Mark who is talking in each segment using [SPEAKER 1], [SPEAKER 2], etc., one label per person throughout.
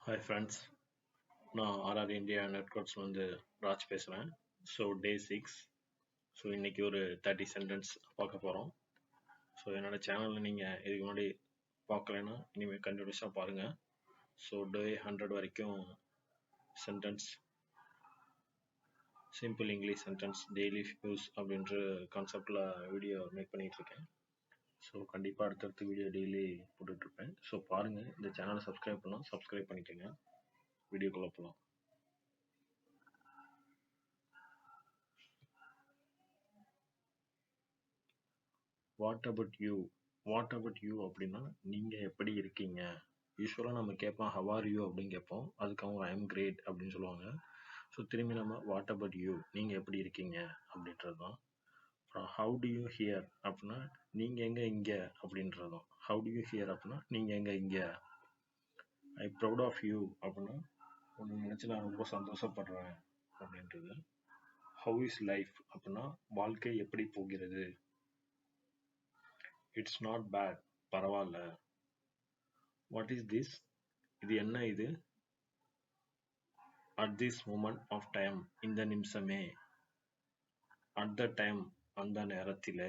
[SPEAKER 1] Hi friends, நான் RR India நெட்வொர்க்ஸ்லேருந்து Raj பேசுகிறேன். So day 6. So இன்றைக்கி ஒரு 30 சென்டென்ஸ் பார்க்க போகிறோம். ஸோ என்னோடய சேனலில் நீங்கள் இதுக்கு முன்னாடி பார்க்கலைன்னா இனிமேல் கண்டினியூஸாக பாருங்கள். ஸோ டே 100 வரைக்கும் sentence, simple English sentence, daily use அப்படின்ற கான்செப்டில் வீடியோ மேக் பண்ணிகிட்ருக்கேன். ஸோ கண்டிப்பாக அடுத்தடுத்து வீடியோ டெய்லி போட்டுட்ருப்பேன். ஸோ பாருங்கள், இந்த சேனலை சப்ஸ்கிரைப் பண்ணால் சப்ஸ்கிரைப் பண்ணிக்கோங்க. வீடியோக்குள்ளே போகலாம். வாட் அபவுட் யூ அப்படின்னா நீங்கள் எப்படி இருக்கீங்க. யூஸ்வலாக நம்ம கேட்போம் ஹவ் ஆர் யூ அப்படின்னு கேட்போம். அதுக்கு அவங்க ஐ எம் கிரேட் அப்படின்னு சொல்லுவாங்க. ஸோ திரும்பி நம்ம வாட் அபவுட் யூ, நீங்கள் எப்படி இருக்கீங்க அப்படின்றது தான். அப்புறம் ஹவு டு யூ ஹியர் அப்படின்னா நீங்கள் எங்கே இங்கே அப்படின்றது தான். ஹவு டு யூ ஹியர் அப்படின்னா நீங்கள் எங்கே இங்கே. ஐ ப்ரௌட் ஆஃப் யூ அப்படின்னா ஒன்று நினச்சி நான் ரொம்ப சந்தோஷப்படுறேன் அப்படின்றது. ஹவு இஸ் லைஃப் அப்படின்னா வாழ்க்கை எப்படி போகிறது. இட்ஸ் நாட் பேட், பரவாயில்ல. வாட் இஸ் திஸ், இது என்ன இது. At this moment of time, இந்த நிமிஷமே. அட் த டைம், அந்த நேரத்தில்.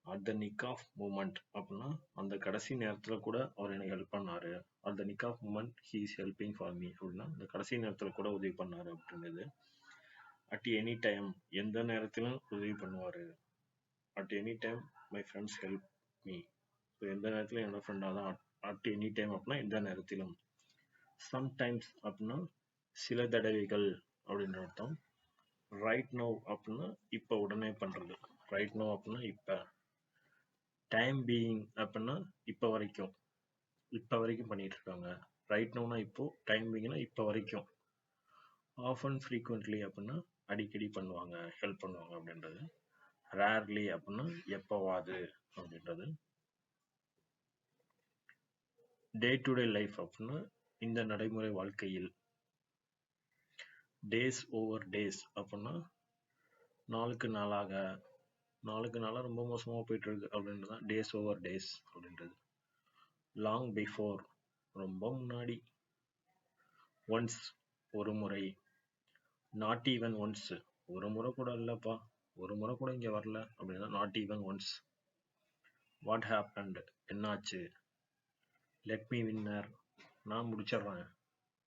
[SPEAKER 1] At the nick of moment அப்படின்னா அந்த கடைசி நேரத்தில் கூட அவர் எனக்கு ஹெல்ப் பண்ணார். At the nick of moment he is helping for me அப்படின்னா இந்த கடைசி நேரத்தில் கூட உதவி பண்ணார் அப்படின்றது. அட் எனி டைம், எந்த நேரத்திலும் உதவி பண்ணுவார். At any time my friends help me. So எந்த நேரத்திலும் என்னோட ஃப்ரெண்டாக தான். அட் எனி டைம் அப்படின்னா எந்த நேரத்திலும். சம்டைம்ஸ் அப்படின்னா சில தடவைகள் அப்படின்ற அர்த்தம். ரைட் நவ் அப்படின்னா இப்போ உடனே பண்ணுறது. ரைட் நவ் அப்படின்னா இப்போ. டைம் பீயிங் அப்படின்னா இப்போ வரைக்கும் பண்ணிட்டு இருக்காங்க. ரைட் நவ்னா இப்போ, டைம் பீயிங்னா இப்போ வரைக்கும். ஆஃபன் ஃப்ரீக்வெண்ட்லி அப்படின்னா அடிக்கடி பண்ணுவாங்க, ஹெல்ப் பண்ணுவாங்க அப்படின்றது. ரேர்லி அப்படின்னா எப்போவாது அப்படின்றது. டே டு டே லைஃப் அப்படின்னா இந்த நடைமுறை வாழ்க்கையில். டேஸ் ஓவர் டேஸ் அப்படின்னா நாளுக்கு நாளாக ரொம்ப மோசமாக போயிட்டுருக்கு அப்படின்றது தான் டேஸ் ஓவர் டேஸ் அப்படின்றது. லாங் பிஃபோர், ரொம்ப முன்னாடி. ஒன்ஸ், ஒரு முறை. நாட் ஈவன் ஒன்ஸ், ஒரு முறை கூட இல்லைப்பா, ஒரு முறை கூட இங்கே வரல அப்படின்னா not even once. What happened, என்னாச்சு. லெட் மீ வின்னர், நான் முடிச்சிடுறேன்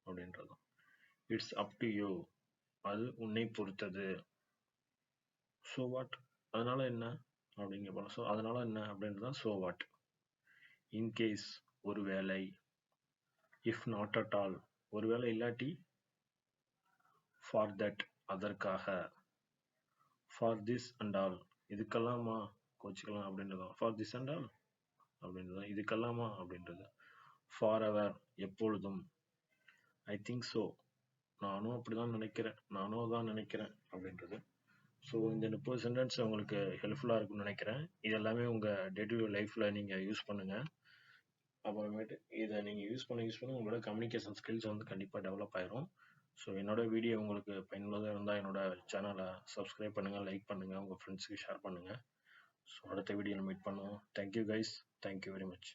[SPEAKER 1] அப்படின்றது. இட்ஸ் அப் டு யூ, அது உன்னை பொறுத்தது. ஸோ வாட், அதனால என்ன அப்படிங்க போல. ஸோ அதனால என்ன அப்படின்றது தான் ஸோ வாட். இன்கேஸ், ஒரு வேளை. இஃப் நாட் அட் ஆல், ஒரு வேளை இல்லாட்டி. ஃபார் தட், அதற்காக. ஃபார் திஸ் அண்ட் ஆல், இதுக்கெல்லாமா கோச்சிக்கலாம் அப்படின்றது. ஃபார் திஸ் அண்ட் ஆல் அப்படின்றது இதுக்கெல்லாமா அப்படின்றது. ஃபார் எவர், எப்பொழுதும். ஐ திங்க் ஸோ, நானும் அப்படிதான் நினைக்கிறேன் அப்படின்றது. ஸோ இந்த 30 சென்டென்ஸ் உங்களுக்கு ஹெல்ப்ஃபுல்லாக இருக்கும்னு நினைக்கிறேன். இது எல்லாமே உங்கள் டே டு டே லைஃப்பில் நீங்கள் யூஸ் பண்ணுங்கள். அப்புறமேட்டு இதை நீங்கள் யூஸ் பண்ண உங்களோட கம்யூனிகேஷன் ஸ்கில்ஸ் வந்து கண்டிப்பாக டெவலப் ஆயிரும். ஸோ என்னோடய வீடியோ உங்களுக்கு பயனுள்ளதாக இருந்தால் என்னோடய சேனலை சப்ஸ்கிரைப் பண்ணுங்கள், லைக் பண்ணுங்கள், உங்கள் ஃப்ரெண்ட்ஸுக்கு ஷேர் பண்ணுங்கள். ஸோ அடுத்த வீடியோவில் மீட் பண்ணுவோம். Thank you guys, thank you very much.